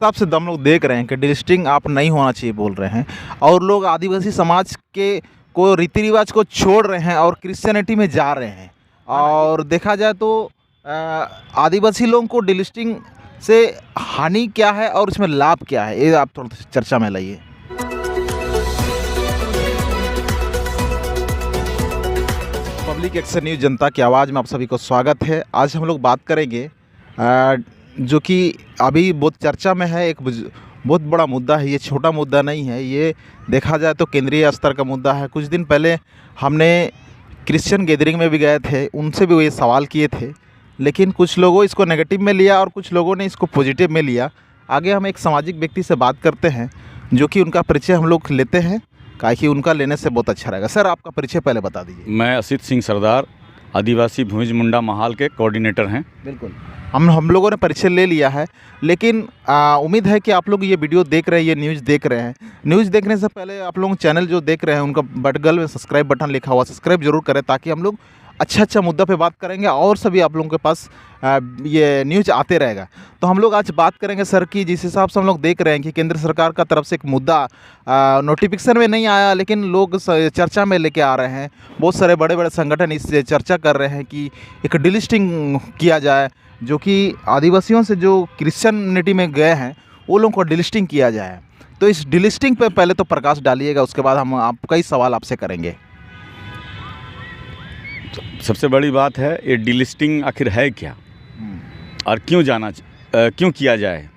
हिसाब से हम लोग देख रहे हैं कि डिलिस्टिंग आप नहीं होना चाहिए बोल रहे हैं और लोग आदिवासी समाज के को रीति रिवाज को छोड़ रहे हैं और क्रिश्चियनिटी में जा रहे हैं। और देखा जाए तो अ, आदिवासी लोगों को डिलिस्टिंग से हानि क्या है और इसमें लाभ क्या है, ये आप थोड़ा चर्चा में लाइए। पब्लिक एक्शन न्यूज़ जनता की आवाज़ में आप सभी को स्वागत है। आज हम लोग बात करेंगे जो कि अभी बहुत चर्चा में है, एक बहुत बड़ा मुद्दा है। ये छोटा मुद्दा नहीं है, ये देखा जाए तो केंद्रीय स्तर का मुद्दा है। कुछ दिन पहले हमने क्रिश्चियन गैदरिंग में भी गए थे, उनसे भी ये सवाल किए थे, लेकिन कुछ लोगों इसको नेगेटिव में लिया और कुछ लोगों ने इसको पॉजिटिव में लिया। आगे हम एक सामाजिक व्यक्ति से बात करते हैं जो कि उनका परिचय हम लोग लेते हैं, काहे कि उनका लेने से बहुत अच्छा रहेगा। सर, आपका परिचय पहले बता दीजिए। मैं असित सिंह सरदार, आदिवासी भूमिज मुंडा महाल के कोऑर्डिनेटर हैं। बिल्कुल, हम लोगों ने परिचय ले लिया है, लेकिन उम्मीद है कि आप लोग ये वीडियो देख रहे हैं, ये न्यूज़ देख रहे हैं। न्यूज़ देखने से पहले आप लोग चैनल जो देख रहे हैं उनका बगल में सब्सक्राइब बटन लिखा हुआ, सब्सक्राइब जरूर करें, ताकि हम लोग अच्छा मुद्दा पे बात करेंगे और सभी आप लोगों के पास ये न्यूज़ आते रहेगा। तो हम लोग आज बात करेंगे सर की, जिस हिसाब से हम लोग देख रहे हैं कि केंद्र सरकार का तरफ से एक मुद्दा नोटिफिकेशन में नहीं आया, लेकिन लोग चर्चा में लेके आ रहे हैं। बहुत सारे बड़े बड़े संगठन इससे चर्चा कर रहे हैं कि एक डिलिस्टिंग किया जाए, जो कि आदिवासियों से जो क्रिश्चियनिटी में गए हैं वो लोगों को डिलिस्टिंग किया जाए। तो इस डिलिस्टिंग पे पहले तो प्रकाश डालिएगा, उसके बाद हम कई सवाल आपसे करेंगे। सबसे बड़ी बात है, ये डिलिस्टिंग आखिर है क्या और क्यों किया जाए।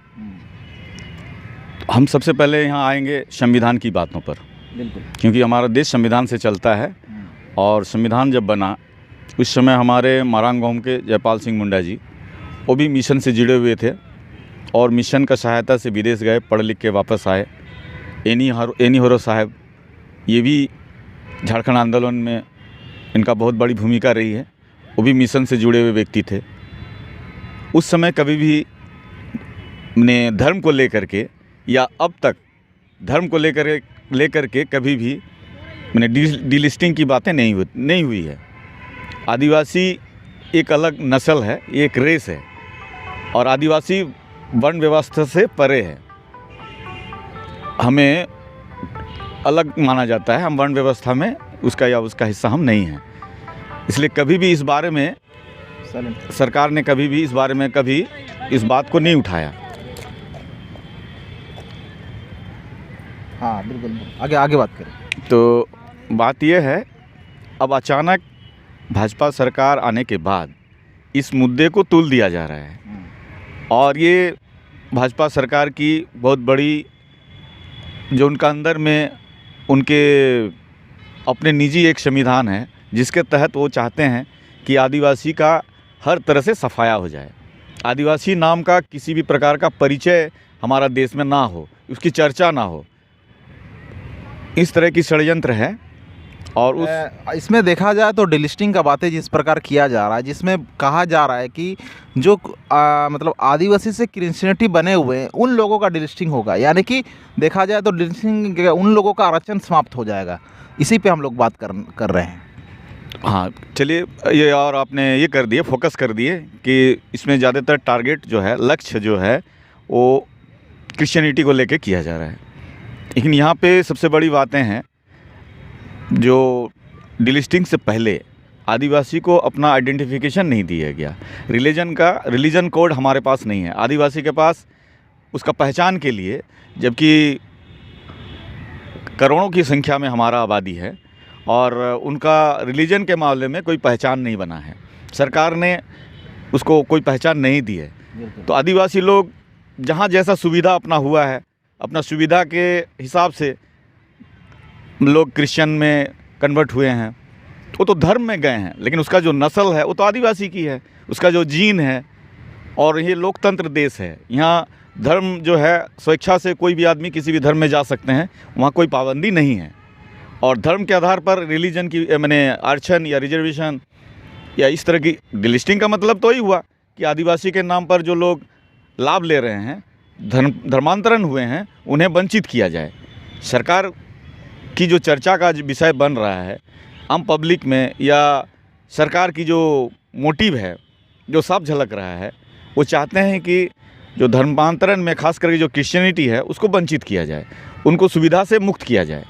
हम सबसे पहले यहाँ आएंगे संविधान की बातों पर, क्योंकि हमारा देश संविधान से चलता है। और संविधान जब बना उस समय हमारे मारांग गाँव के जयपाल सिंह मुंडा जी, वो भी मिशन से जुड़े हुए थे और मिशन का सहायता से विदेश गए, पढ़ लिख के वापस आए। एनी होरो साहब, ये भी झारखंड आंदोलन में इनका बहुत बड़ी भूमिका रही है, वो भी मिशन से जुड़े हुए व्यक्ति थे। उस समय कभी भी ने धर्म को लेकर के या अब तक धर्म को लेकर के कभी भी मैंने डिलिस्टिंग की बातें नहीं हुई है। आदिवासी एक अलग नस्ल है, एक रेस है और आदिवासी वर्ण व्यवस्था से परे है। हमें अलग माना जाता है, हम वर्ण व्यवस्था में उसका हिस्सा हम नहीं हैं। इसलिए कभी भी इस बारे में सरकार ने कभी इस बात को नहीं उठाया। हाँ बिल्कुल, आगे बात करें। तो बात यह है, अब अचानक भाजपा सरकार आने के बाद इस मुद्दे को तुल दिया जा रहा है और ये भाजपा सरकार की बहुत बड़ी, जो उनका अंदर में उनके अपने निजी एक संविधान है, जिसके तहत वो चाहते हैं कि आदिवासी का हर तरह से सफाया हो जाए। आदिवासी नाम का किसी भी प्रकार का परिचय हमारा देश में ना हो, उसकी चर्चा ना हो, इस तरह की षड्यंत्र है। और इसमें देखा जाए तो डिलिस्टिंग का बातें जिस प्रकार किया जा रहा है, जिसमें कहा जा रहा है कि जो मतलब आदिवासी से क्रिश्चियनिटी बने हुए हैं उन लोगों का डिलिस्टिंग होगा, यानी कि देखा जाए तो डिलिस्टिंग उन लोगों का आरक्षण समाप्त हो जाएगा। इसी पे हम लोग बात कर रहे हैं। हाँ चलिए, ये और आपने ये कर दिए, फोकस कर दिए कि इसमें ज़्यादातर टारगेट जो है, लक्ष्य जो है वो क्रिश्चियनिटी को लेके किया जा रहा है। लेकिन यहाँ पे सबसे बड़ी बातें हैं, जो डिलिस्टिंग से पहले आदिवासी को अपना आइडेंटिफिकेशन नहीं दिया गया। रिलीजन कोड हमारे पास नहीं है आदिवासी के पास, उसका पहचान के लिए, जबकि करोड़ों की संख्या में हमारा आबादी है और उनका रिलीजन के मामले में कोई पहचान नहीं बना है। सरकार ने उसको कोई पहचान नहीं दी है। तो आदिवासी लोग जहाँ जैसा सुविधा अपना हुआ है, अपना सुविधा के हिसाब से लोग क्रिश्चियन में कन्वर्ट हुए हैं। वो तो धर्म में गए हैं, लेकिन उसका जो नस्ल है वो तो आदिवासी की है, उसका जो जीन है। और ये लोकतंत्र देश है, यहाँ धर्म जो है स्वेच्छा से कोई भी आदमी किसी भी धर्म में जा सकते हैं, वहाँ कोई पाबंदी नहीं है। और धर्म के आधार पर रिलीजन की मैंने आरक्षण या रिजर्वेशन या इस तरह की डिलिस्टिंग का मतलब तो ही हुआ कि आदिवासी के नाम पर जो लोग लाभ ले रहे हैं, धर्मांतरण हुए हैं, उन्हें वंचित किया जाए। सरकार की जो चर्चा का विषय बन रहा है आम पब्लिक में, या सरकार की जो मोटिव है जो साफ झलक रहा है, वो चाहते हैं कि जो धर्मांतरण में खास करके जो क्रिश्चियनिटी है उसको वंचित किया जाए, उनको सुविधा से मुक्त किया जाए,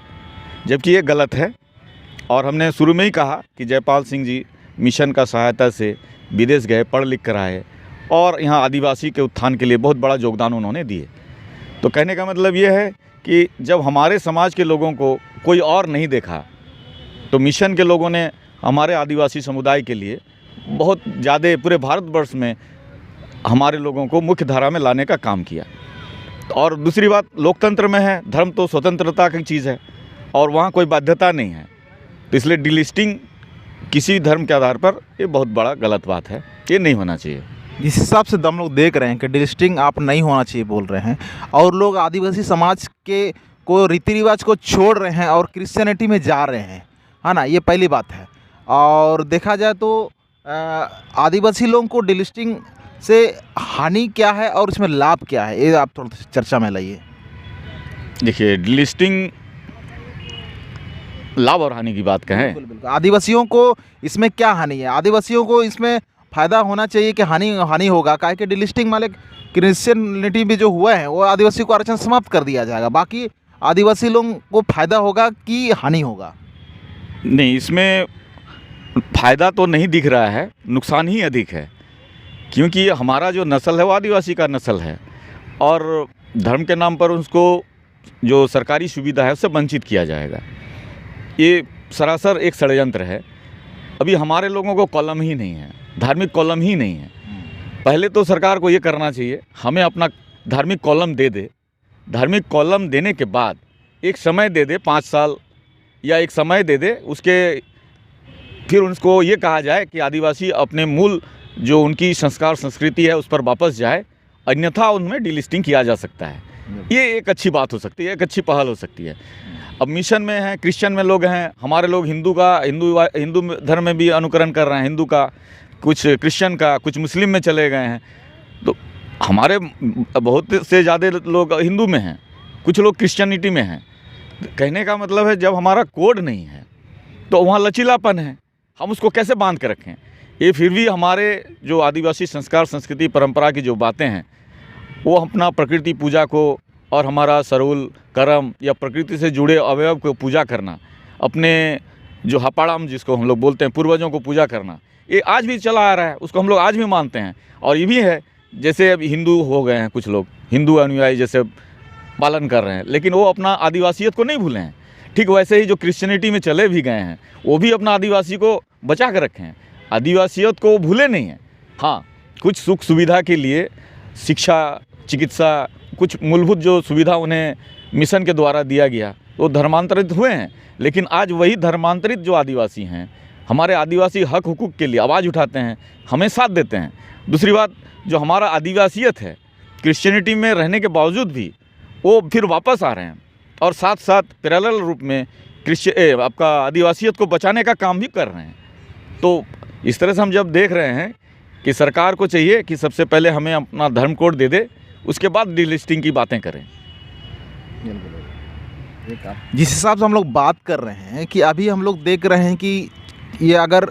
जबकि ये गलत है। और हमने शुरू में ही कहा कि जयपाल सिंह जी मिशन का सहायता से विदेश गए, पढ़ लिख कर आए और यहाँ आदिवासी के उत्थान के लिए बहुत बड़ा योगदान उन्होंने दिए। तो कहने का मतलब ये है कि जब हमारे समाज के लोगों को कोई और नहीं देखा, तो मिशन के लोगों ने हमारे आदिवासी समुदाय के लिए बहुत ज़्यादा पूरे भारतवर्ष में हमारे लोगों को मुख्य धारा में लाने का काम किया। और दूसरी बात, लोकतंत्र में है, धर्म तो स्वतंत्रता की चीज़ है और वहाँ कोई बाध्यता नहीं है, तो इसलिए डिलिस्टिंग किसी धर्म के आधार पर ये बहुत बड़ा गलत बात है, ये नहीं होना चाहिए। जिस हिसाब से हम लोग देख रहे हैं कि डिलिस्टिंग आप नहीं होना चाहिए बोल रहे हैं, और लोग आदिवासी समाज के को रीति रिवाज को छोड़ रहे हैं और क्रिश्चियनिटी में जा रहे हैं, है ना, ये पहली बात है। और देखा जाए तो आदिवासी लोगों को डिलिस्टिंग से हानि क्या है और इसमें लाभ क्या है, ये आप थोड़ा चर्चा में लाइए। देखिए, डिलिस्टिंग लाभ और हानि की बात कहें, बिल्कुल बिल्कुल। आदिवासियों को इसमें क्या हानि है? आदिवासियों को इसमें फ़ायदा होना चाहिए कि हानि होगा? काहे कि डिलिस्टिंग वाले क्रिश्चियनिटी भी जो हुआ है वो आदिवासी को आरक्षण समाप्त कर दिया जाएगा, बाकी आदिवासी लोगों को फ़ायदा होगा कि हानि होगा? नहीं, इसमें फ़ायदा तो नहीं दिख रहा है, नुकसान ही अधिक है, क्योंकि हमारा जो नस्ल है वो आदिवासी का नस्ल है और धर्म के नाम पर उसको जो सरकारी सुविधा है उससे वंचित किया जाएगा। ये सरासर एक षड्यंत्र है। अभी हमारे लोगों को कॉलम ही नहीं है, धार्मिक कॉलम ही नहीं है। पहले तो सरकार को ये करना चाहिए, हमें अपना धार्मिक कॉलम दे दे, धार्मिक कॉलम देने के बाद एक समय दे दे, 5 साल या एक समय दे दे, उसके फिर उनको ये कहा जाए कि आदिवासी अपने मूल जो उनकी संस्कार संस्कृति है उस पर वापस जाए, अन्यथा उनमें डिलिस्टिंग किया जा सकता है। ये एक अच्छी बात हो सकती है, एक अच्छी पहल हो सकती है। अब मिशन में हैं, क्रिश्चियन में लोग हैं, हमारे लोग हिंदू धर्म में भी अनुकरण कर रहे हैं, हिंदू का, कुछ क्रिश्चियन का, कुछ मुस्लिम में चले गए हैं। तो हमारे बहुत से ज़्यादा लोग हिंदू में हैं, कुछ लोग क्रिश्चियनिटी में हैं। कहने का मतलब है जब हमारा कोड नहीं है तो वहाँ लचीलापन है, हम उसको कैसे बांध कर रखें? ये फिर भी हमारे जो आदिवासी संस्कार संस्कृति परंपरा की जो बातें हैं वो अपना प्रकृति पूजा को और हमारा सरूल कर्म या प्रकृति से जुड़े अवयव को पूजा करना, अपने जो हपाड़ाम जिसको हम लोग बोलते हैं पूर्वजों को पूजा करना, ये आज भी चला आ रहा है, उसको हम लोग आज भी मानते हैं। और ये भी है, जैसे अब हिंदू हो गए हैं कुछ लोग, हिंदू अनुयायी जैसे पालन कर रहे हैं, लेकिन वो अपना आदिवासियत को नहीं भूले हैं। ठीक वैसे ही जो क्रिश्चियनिटी में चले भी गए हैं वो भी अपना आदिवासी को बचा कर रखे हैं, आदिवासियत को भूले नहीं हैं। हाँ, कुछ सुख सुविधा के लिए शिक्षा, चिकित्सा, कुछ मूलभूत जो सुविधा उन्हें मिशन के द्वारा दिया गया वो धर्मांतरित हुए हैं, लेकिन आज वही धर्मांतरित जो आदिवासी हैं हमारे आदिवासी हक हुकूक के लिए आवाज़ उठाते हैं, हमें साथ देते हैं। दूसरी बात, जो हमारा आदिवासियत है क्रिश्चियनिटी में रहने के बावजूद भी वो फिर वापस आ रहे हैं और साथ साथ पैरेलल रूप में आपका आदिवासियत को बचाने का काम भी कर रहे हैं। तो इस तरह से हम जब देख रहे हैं कि सरकार को चाहिए कि सबसे पहले हमें अपना धर्म कोड दे दे, उसके बाद डिलिस्टिंग की बातें करें। जिस हिसाब से हम लोग बात कर रहे हैं कि अभी हम लोग देख रहे हैं कि ये अगर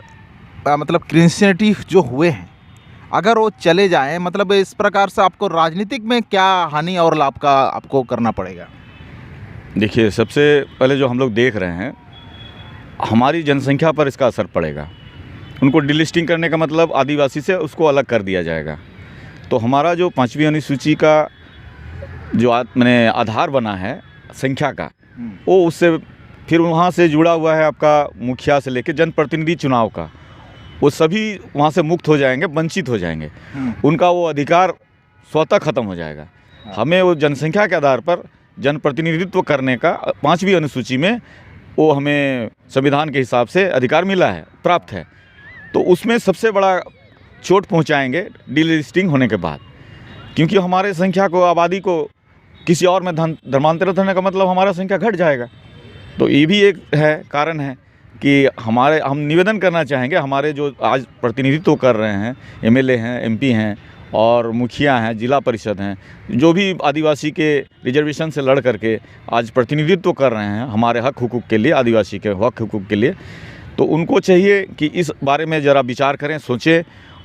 मतलब क्रिश्चियनिटी जो हुए हैं अगर वो चले जाएं, मतलब इस प्रकार से आपको राजनीतिक में क्या हानि और लाभ का आपको करना पड़ेगा? देखिए, सबसे पहले जो हम लोग देख रहे हैं हमारी जनसंख्या पर इसका असर पड़ेगा। उनको डिलिस्टिंग करने का मतलब आदिवासी से उसको अलग कर दिया जाएगा। तो हमारा जो 5वीं अनुसूची का जो मैंने आधार बना है संख्या का, वो उससे फिर वहाँ से जुड़ा हुआ है आपका मुखिया से लेकर जनप्रतिनिधि चुनाव का, वो सभी वहाँ से मुक्त हो जाएंगे, वंचित हो जाएंगे, उनका वो अधिकार स्वतः ख़त्म हो जाएगा। हमें वो जनसंख्या के आधार पर जनप्रतिनिधित्व करने का 5वीं अनुसूची में वो हमें संविधान के हिसाब से अधिकार मिला है, प्राप्त है। तो उसमें सबसे बड़ा चोट पहुंचाएंगे डिलिस्टिंग होने के बाद, क्योंकि हमारे संख्या को, आबादी को किसी और में धर्मांतरित होने का मतलब हमारा संख्या घट जाएगा। तो ये भी एक है, कारण है कि हम निवेदन करना चाहेंगे, हमारे जो आज प्रतिनिधित्व कर रहे हैं, एमएलए हैं, एमपी हैं और मुखिया हैं, जिला परिषद हैं, जो भी आदिवासी के रिजर्वेशन से लड़ करके आज प्रतिनिधित्व कर रहे हैं हमारे हक हुकूक के लिए, आदिवासी के हक हुकूक के लिए, तो उनको चाहिए कि इस बारे में ज़रा विचार करें, सोचें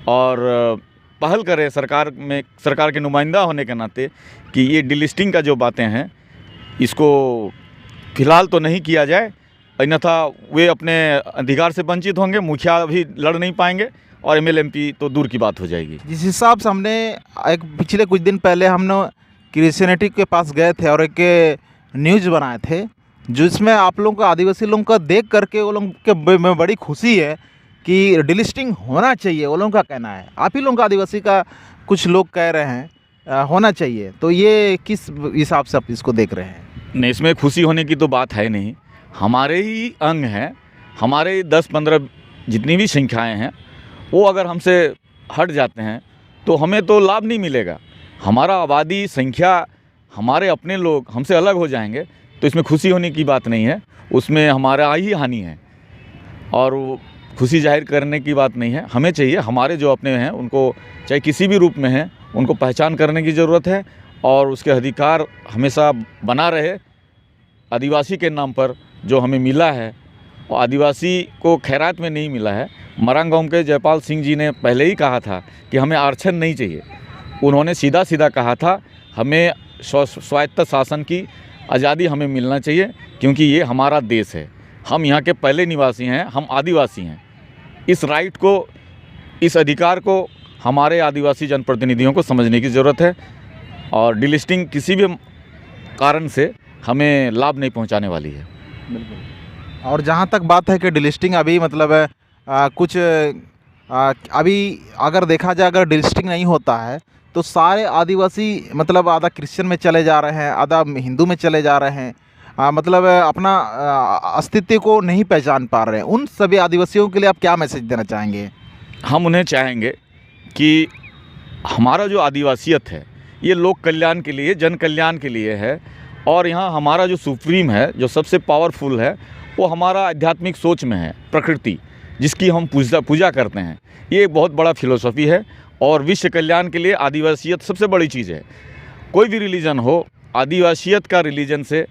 और पहल करें सरकार में, सरकार के नुमाइंदा होने के नाते, कि ये डिलिस्टिंग का जो बातें हैं इसको फ़िलहाल तो नहीं किया जाए, अन्यथा वे अपने अधिकार से वंचित होंगे, मुखिया भी लड़ नहीं पाएंगे और एमएलए एमपी तो दूर की बात हो जाएगी। जिस हिसाब से हमने एक पिछले कुछ दिन पहले हमने क्रिश्चियनिटी के पास गए थे और एक न्यूज़ बनाए थे, जिसमें आप लोगों को आदिवासी लोगों का देख करके वो लोगों के में बड़ी खुशी है कि डिलिस्टिंग होना चाहिए, वो लोगों का कहना है। आप ही लोगों का आदिवासी का कुछ लोग कह रहे हैं होना चाहिए, तो ये किस हिसाब से आप इसको देख रहे हैं? नहीं, इसमें खुशी होने की तो बात है नहीं। हमारे ही अंग हैं, हमारे 10-15 जितनी भी संख्याएं हैं, वो अगर हमसे हट जाते हैं तो हमें तो लाभ नहीं मिलेगा। हमारा आबादी संख्या, हमारे अपने लोग हमसे अलग हो जाएंगे तो इसमें खुशी होने की बात नहीं है, उसमें हमारा ही हानि है और वो खुशी जाहिर करने की बात नहीं है। हमें चाहिए हमारे जो अपने हैं उनको, चाहे किसी भी रूप में हैं, उनको पहचान करने की ज़रूरत है और उसके अधिकार हमेशा बना रहे। आदिवासी के नाम पर जो हमें मिला है, और आदिवासी को खैरात में नहीं मिला है। मरांग गांव के जयपाल सिंह जी ने पहले ही कहा था कि हमें आरक्षण नहीं चाहिए। उन्होंने सीधा सीधा कहा था हमें स्वायत्त शासन की आज़ादी हमें मिलना चाहिए, क्योंकि ये हमारा देश है, हम यहाँ के पहले निवासी हैं, हम आदिवासी हैं। इस राइट को, इस अधिकार को हमारे आदिवासी जनप्रतिनिधियों को समझने की ज़रूरत है और डिलिस्टिंग किसी भी कारण से हमें लाभ नहीं पहुँचाने वाली है। बिल्कुल। और जहाँ तक बात है कि डिलिस्टिंग अभी मतलब अभी अगर देखा जाए, अगर डिलिस्टिंग नहीं होता है तो सारे आदिवासी मतलब आधा क्रिश्चियन में चले जा रहे हैं, आधा हिंदू में चले जा रहे हैं, मतलब अपना अस्तित्व को नहीं पहचान पा रहे हैं। उन सभी आदिवासियों के लिए आप क्या मैसेज देना चाहेंगे? हम उन्हें चाहेंगे कि हमारा जो आदिवासियत है ये लोक कल्याण के लिए, जन कल्याण के लिए है और यहाँ हमारा जो सुप्रीम है, जो सबसे पावरफुल है, वो हमारा आध्यात्मिक सोच में है, प्रकृति, जिसकी हम पूजा करते हैं। ये एक बहुत बड़ा फिलोसफी है और विश्व कल्याण के लिए आदिवासियत सबसे बड़ी चीज़ है। कोई भी रिलीजन हो, आदिवासियत का रिलीजन से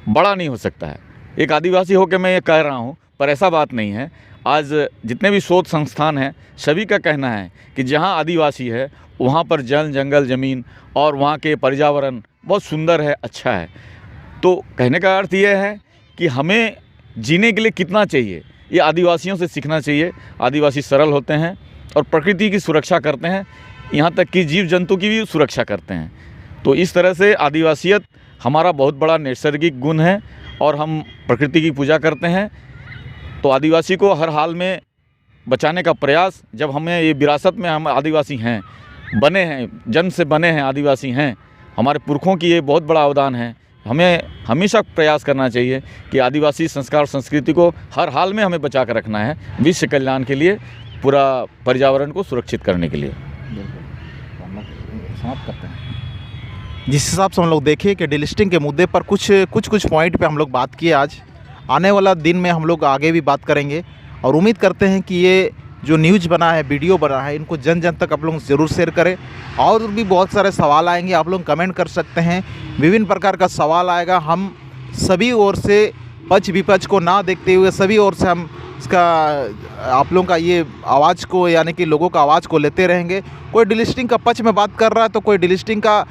बड़ा नहीं हो सकता है। एक आदिवासी होकर मैं ये कह रहा हूँ, पर ऐसा बात नहीं है। आज जितने भी शोध संस्थान हैं, सभी का कहना है कि जहाँ आदिवासी है वहाँ पर जल, जंगल, ज़मीन और वहाँ के पर्यावरण बहुत सुंदर है, अच्छा है। तो कहने का अर्थ ये है कि हमें जीने के लिए कितना चाहिए, ये आदिवासियों से सीखना चाहिए। आदिवासी सरल होते हैं और प्रकृति की सुरक्षा करते हैं, यहाँ तक कि जीव जंतु की भी सुरक्षा करते हैं। तो इस तरह से आदिवासियत हमारा बहुत बड़ा नैसर्गिक गुण है और हम प्रकृति की पूजा करते हैं। तो आदिवासी को हर हाल में बचाने का प्रयास, जब हमें ये विरासत में हम आदिवासी हैं, बने हैं, जन्म से बने हैं, आदिवासी हैं, हमारे पुरखों की ये बहुत बड़ा अवदान है। हमें हमेशा प्रयास करना चाहिए कि आदिवासी संस्कार संस्कृति को हर हाल में हमें बचा कर रखना है, विश्व कल्याण के लिए, पूरा पर्यावरण को सुरक्षित करने के लिए। समाप्त करते हैं। जिस हिसाब से हम लोग देखें कि डिलिस्टिंग के मुद्दे पर कुछ पॉइंट पे हम लोग बात किए। आज आने वाला दिन में हम लोग आगे भी बात करेंगे और उम्मीद करते हैं कि ये जो न्यूज़ बना है, वीडियो बना है, इनको जन जन तक आप लोग ज़रूर शेयर करें। और भी बहुत सारे सवाल आएंगे, आप लोग कमेंट कर सकते हैं, विभिन्न प्रकार का सवाल आएगा। हम सभी ओर से पक्ष विपक्ष को ना देखते हुए सभी ओर से हम इसका आप लोगों का ये आवाज़ को, यानी कि लोगों का आवाज़ को लेते रहेंगे। कोई डिलिस्टिंग का पक्ष में बात कर रहा है तो कोई डिलिस्टिंग का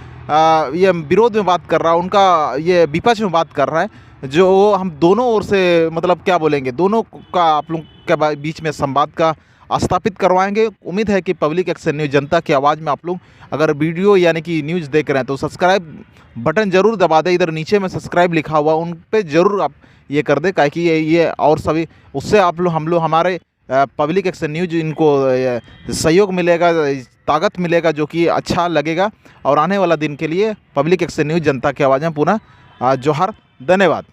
ये विरोध में बात कर रहा है, उनका ये विपक्ष में बात कर रहा है। जो हम दोनों ओर से मतलब क्या बोलेंगे, दोनों का आप लोग के बीच में संवाद का स्थापित करवाएंगे। उम्मीद है कि पब्लिक एक्शन न्यूज़, जनता की आवाज़ में आप लोग अगर वीडियो यानी कि न्यूज़ देख रहे हैं तो सब्सक्राइब बटन ज़रूर दबा दें। इधर नीचे में सब्सक्राइब लिखा हुआ, उन पे ज़रूर आप ये कर दें, ताकि ये और सभी उससे आप लोग हम लोग हमारे पब्लिक एक्शन न्यूज़ इनको सहयोग मिलेगा, ताकत मिलेगा, जो कि अच्छा लगेगा। और आने वाला दिन के लिए पब्लिक एक्शन न्यूज़, जनता की आवाज़ में पुनः जोहार, धन्यवाद।